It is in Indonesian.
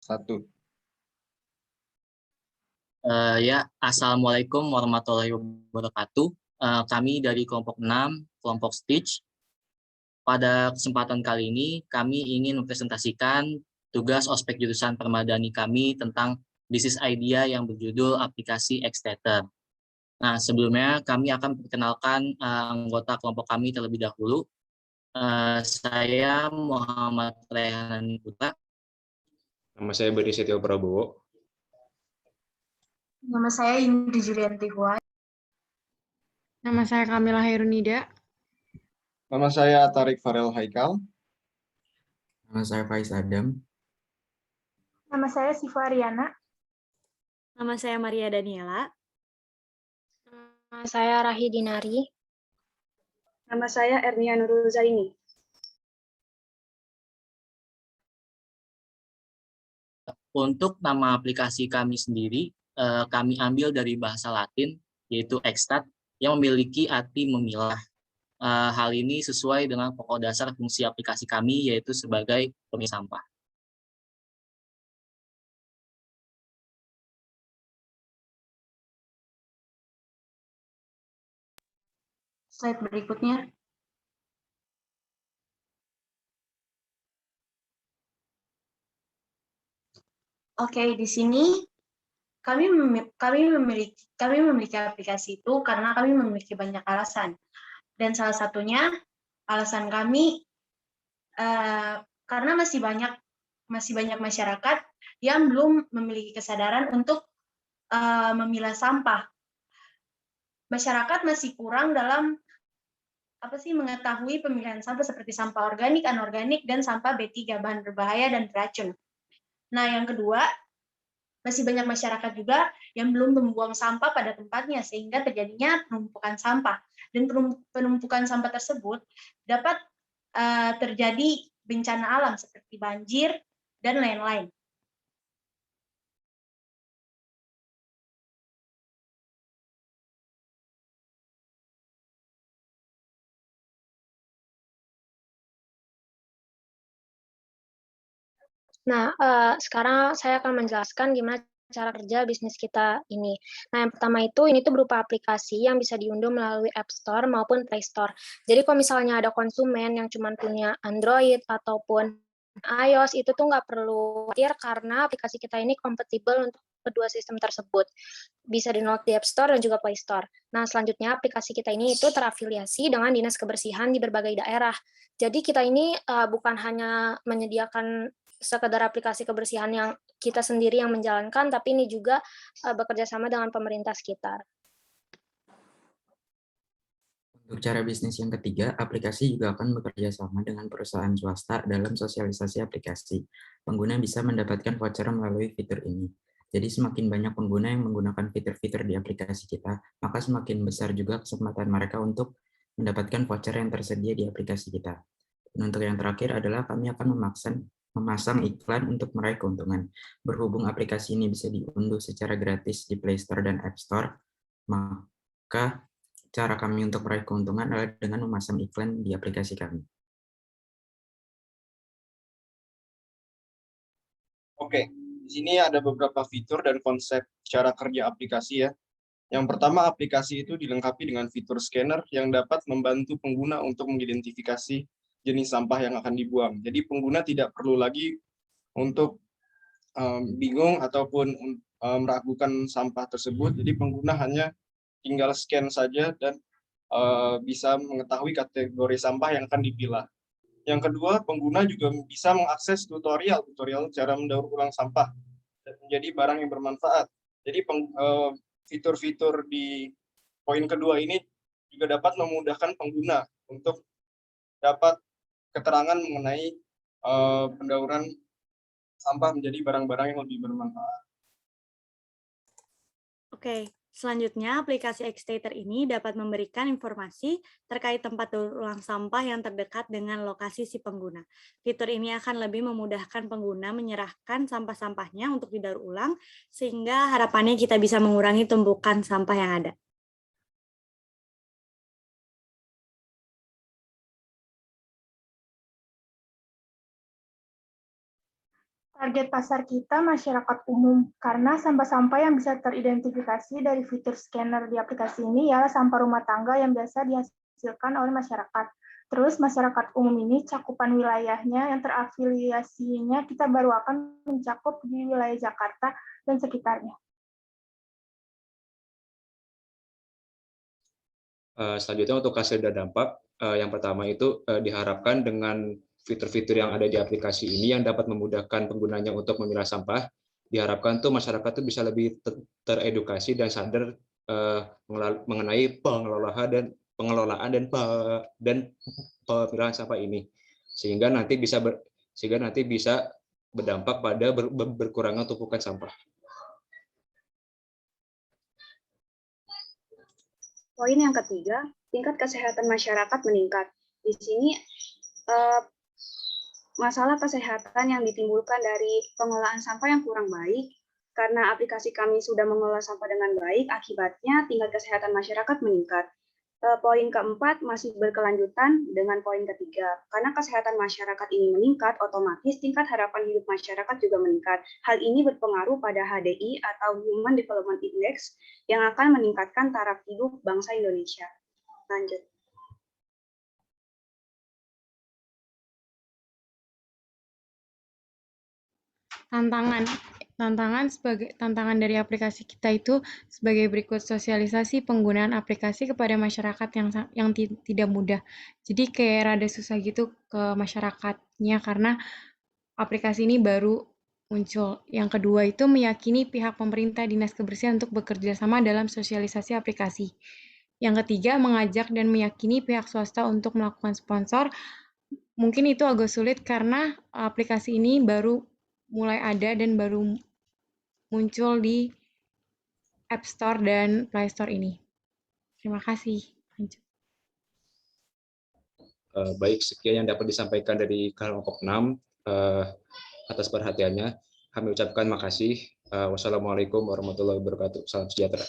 Satu. Ya, Assalamualaikum warahmatullahi wabarakatuh. Kami dari kelompok 6, kelompok Stitch. Pada kesempatan kali ini, kami ingin mempresentasikan tugas ospek jurusan Permadani kami tentang bisnis idea yang berjudul aplikasi Xstater. Nah, sebelumnya kami akan perkenalkan anggota kelompok kami terlebih dahulu. Saya Muhammad Rayhan Putra. Nama saya Budi Setio Prabowo. Nama saya Indri Julianti Huai. Nama saya Kamila Hairunida. Nama saya Tarik Farel Haikal. Nama saya Faiz Adam. Nama saya Siva Ariana. Nama saya Maria Daniela. Nama saya Rahi Dinari. Nama saya Ernia Nurul Zaini. Untuk nama aplikasi kami sendiri, kami ambil dari bahasa Latin, yaitu extract, yang memiliki arti memilah. Hal ini sesuai dengan pokok dasar fungsi aplikasi kami, yaitu sebagai pemilah sampah. Slide berikutnya. Oke, di sini kami memiliki aplikasi itu karena kami memiliki banyak alasan. Dan salah satunya alasan kami karena masih banyak masyarakat yang belum memiliki kesadaran untuk memilah sampah. Masyarakat masih kurang dalam mengetahui pemilihan sampah seperti sampah organik, anorganik, dan sampah B3, bahan berbahaya dan beracun. Nah, yang kedua, masih banyak masyarakat juga yang belum membuang sampah pada tempatnya, sehingga terjadinya penumpukan sampah. Dan penumpukan sampah tersebut dapat terjadi bencana alam seperti banjir dan lain-lain. Nah, sekarang saya akan menjelaskan gimana cara kerja bisnis kita ini. Nah, yang pertama ini tuh berupa aplikasi yang bisa diunduh melalui App Store maupun Play Store. Jadi kalau misalnya ada konsumen yang cuma punya Android ataupun iOS, itu tuh nggak perlu khawatir karena aplikasi kita ini kompatibel untuk kedua sistem tersebut. Bisa di-download di App Store dan juga Play Store. Nah, selanjutnya aplikasi kita ini itu terafiliasi dengan Dinas Kebersihan di berbagai daerah. Jadi kita ini bukan hanya menyediakan sekedar aplikasi kebersihan yang kita sendiri yang menjalankan, tapi ini juga bekerja sama dengan pemerintah sekitar. Untuk cara bisnis yang ketiga, aplikasi juga akan bekerja sama dengan perusahaan swasta dalam sosialisasi aplikasi. Pengguna bisa mendapatkan voucher melalui fitur ini. Jadi semakin banyak pengguna yang menggunakan fitur-fitur di aplikasi kita, maka semakin besar juga kesempatan mereka untuk mendapatkan voucher yang tersedia di aplikasi kita. Dan untuk yang terakhir adalah kami akan memasang iklan untuk meraih keuntungan. Berhubung aplikasi ini bisa diunduh secara gratis di Play Store dan App Store, maka cara kami untuk meraih keuntungan adalah dengan memasang iklan di aplikasi kami. Oke, di sini ada beberapa fitur dan konsep cara kerja aplikasi ya. Yang pertama, aplikasi itu dilengkapi dengan fitur scanner yang dapat membantu pengguna untuk mengidentifikasi jenis sampah yang akan dibuang. Jadi pengguna tidak perlu lagi untuk bingung ataupun meragukan sampah tersebut. Jadi pengguna hanya tinggal scan saja dan bisa mengetahui kategori sampah yang akan dipilah. Yang kedua, pengguna juga bisa mengakses tutorial cara mendaur ulang sampah dan menjadi barang yang bermanfaat. Jadi fitur-fitur di poin kedua ini juga dapat memudahkan pengguna untuk dapat keterangan mengenai pendauran sampah menjadi barang-barang yang lebih bermanfaat. Oke, selanjutnya aplikasi Xstater ini dapat memberikan informasi terkait tempat daur ulang sampah yang terdekat dengan lokasi si pengguna. Fitur ini akan lebih memudahkan pengguna menyerahkan sampah-sampahnya untuk didaur ulang, sehingga harapannya kita bisa mengurangi tumpukan sampah yang ada. Target pasar kita masyarakat umum, karena sampah-sampah yang bisa teridentifikasi dari fitur scanner di aplikasi ini ialah sampah rumah tangga yang biasa dihasilkan oleh masyarakat. Terus masyarakat umum ini cakupan wilayahnya yang terafiliasinya kita baru akan mencakup di wilayah Jakarta dan sekitarnya. Selanjutnya untuk hasil dan dampak, yang pertama itu diharapkan dengan fitur-fitur yang ada di aplikasi ini yang dapat memudahkan penggunanya untuk memilah sampah, diharapkan tuh masyarakat tuh bisa lebih teredukasi dan sadar mengenai pengelolaan dan pemilahan sampah ini, sehingga nanti bisa berdampak pada berkurangnya tumpukan sampah. Poin yang ketiga, tingkat kesehatan masyarakat meningkat. Di sini masalah kesehatan yang ditimbulkan dari pengelolaan sampah yang kurang baik, karena aplikasi kami sudah mengelola sampah dengan baik, akibatnya tingkat kesehatan masyarakat meningkat. Poin keempat masih berkelanjutan dengan poin ketiga. Karena kesehatan masyarakat ini meningkat, otomatis tingkat harapan hidup masyarakat juga meningkat. Hal ini berpengaruh pada HDI atau Human Development Index yang akan meningkatkan taraf hidup bangsa Indonesia. Lanjut. Tantangan dari aplikasi kita itu sebagai berikut: sosialisasi penggunaan aplikasi kepada masyarakat yang tidak mudah. Jadi kayak rada susah gitu ke masyarakatnya karena aplikasi ini baru muncul. Yang kedua itu meyakini pihak pemerintah dinas kebersihan untuk bekerja sama dalam sosialisasi aplikasi. Yang ketiga, mengajak dan meyakini pihak swasta untuk melakukan sponsor. Mungkin itu agak sulit karena aplikasi ini baru mulai ada dan baru muncul di App Store dan Play Store ini. Terima kasih. Baik, sekian yang dapat disampaikan dari kelompok 6 atas perhatiannya. Kami ucapkan makasih. Wassalamualaikum warahmatullahi wabarakatuh. Salam sejahtera.